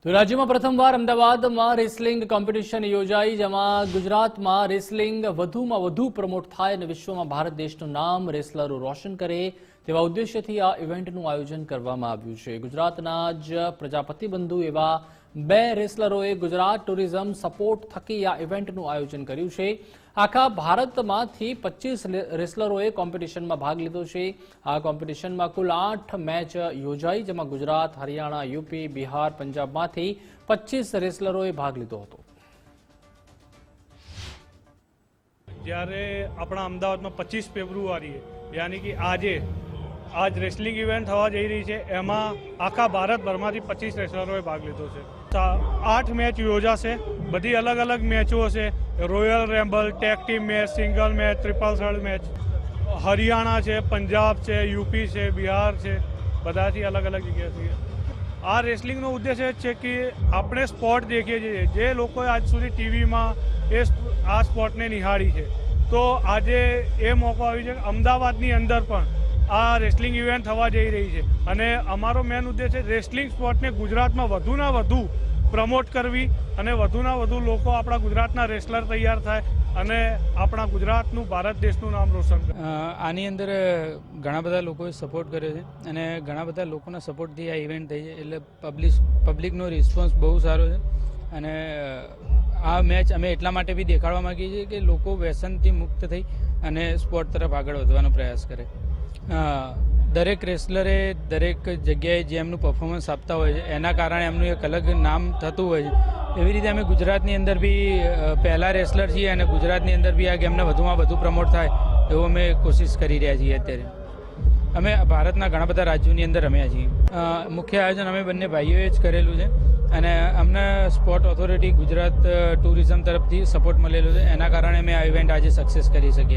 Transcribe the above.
તો રાજ્યમાં પ્રથમવાર અમદાવાદમાં રેસલિંગ કોમ્પિટિશન યોજાઈ, જેમાં ગુજરાતમાં રેસલિંગ વધુમાં વધુ પ્રમોટ થાય અને વિશ્વમાં ભારત દેશનું નામ રેસલરો રોશન કરે તેવા ઉદ્દેશ્યથી આ ઇવેન્ટનું આયોજન કરવામાં આવ્યું છે। ગુજરાતના જ પ્રજાપતિ બંધુ એવા બે રેસલરોએ ગુજરાત ટુરિઝમ સપોર્ટ થકી આ ઇવેન્ટનું આયોજન કર્યું છે। આખા ભારતમાંથી 25 રેસલરોએ કોમ્પિટિશનમાં ભાગ લીધો છે। આ કોમ્પિટિશનમાં કુલ 8 મેચ યોજાઈ, જેમાં ગુજરાત, હરિયાણા, યુપી, બિહાર, પંજાબમાંથી 25 રેસલરોએ ભાગ લીધો હતો। જ્યારે આપણા અમદાવાદમાં 25 ફેબ્રુઆરીએ યાની કે આજ રેસલિંગ ઇવેન્ટ થવા જઈ રહી છે, એમાં આખા ભારતભરમાંથી 25 રેસલરોએ ભાગ લીધો છે। 8 મેચ યોજાશે, બધી અલગ અલગ મેચો હશે, royal rumble, tag team match, single match, triple third match. Haryana છે, પંજાબ છે, યુપી છે, બિહાર છે, બધાથી અલગ અલગ જગ્યાથી। આ રેસલિંગનો ઉદ્દેશ એ છે કે આપણે સ્પોર્ટ દેખીએ છીએ, જે લોકોએ આજ સુધી ટીવીમાં આ સ્પોર્ટને નિહાળી છે, તો આજે એ મોકો આવ્યો છે કે અમદાવાદની અંદર પણ આ રેસલિંગ ઇવેન્ટ થવા જઈ રહી છે। અને અમારો મેન ઉદ્દેશ છે રેસલિંગ સ્પોર્ટને ગુજરાતમાં વધુના વધુ પ્રમોટ કરવી અને વધુના વધુ લોકો આપણા ગુજરાતના રેસલર તૈયાર થાય અને આપણા ગુજરાતનું, ભારત દેશનું નામ રોશન કરે। આની અંદર ઘણા બધા લોકોએ સપોર્ટ કર્યો છે અને ઘણા બધા લોકોના સપોર્ટથી આ ઇવેન્ટ થઈ છે, એટલે પબ્લિકનો રિસ્પોન્સ બહુ સારો છે। અને આ મેચ અમે એટલા માટે બી દેખાડવા માગીએ છીએ કે લોકો વ્યસનથી મુક્ત થઈ અને સ્પોર્ટ તરફ આગળ વધવાનો પ્રયાસ કરે। દરેક રેસલરે દરેક જગ્યાએ જે એમનું પરફોર્મન્સ આપતા હોય છે, એના કારણે એમનું એક અલગ નામ થતું હોય છે। એવી રીતે અમે ગુજરાતની અંદર બી પહેલા રેસલર છીએ અને ગુજરાતની અંદર બી આ ગેમને વધુમાં વધુ પ્રમોટ થાય એવું અમે કોશિશ કરી રહ્યા છીએ। અત્યારે અમે ભારતના ઘણા બધા રાજ્યોની અંદર રમ્યા છીએ। મુખ્ય આયોજન અમે બંને ભાઈઓએ જ કરેલું છે અને અમને સ્પોર્ટ ઓથોરિટી ગુજરાત ટુરિઝમ તરફથી સપોર્ટ મળેલો છે, એના કારણે અમે આ ઇવેન્ટ આજે સક્સેસ કરી શકીએ।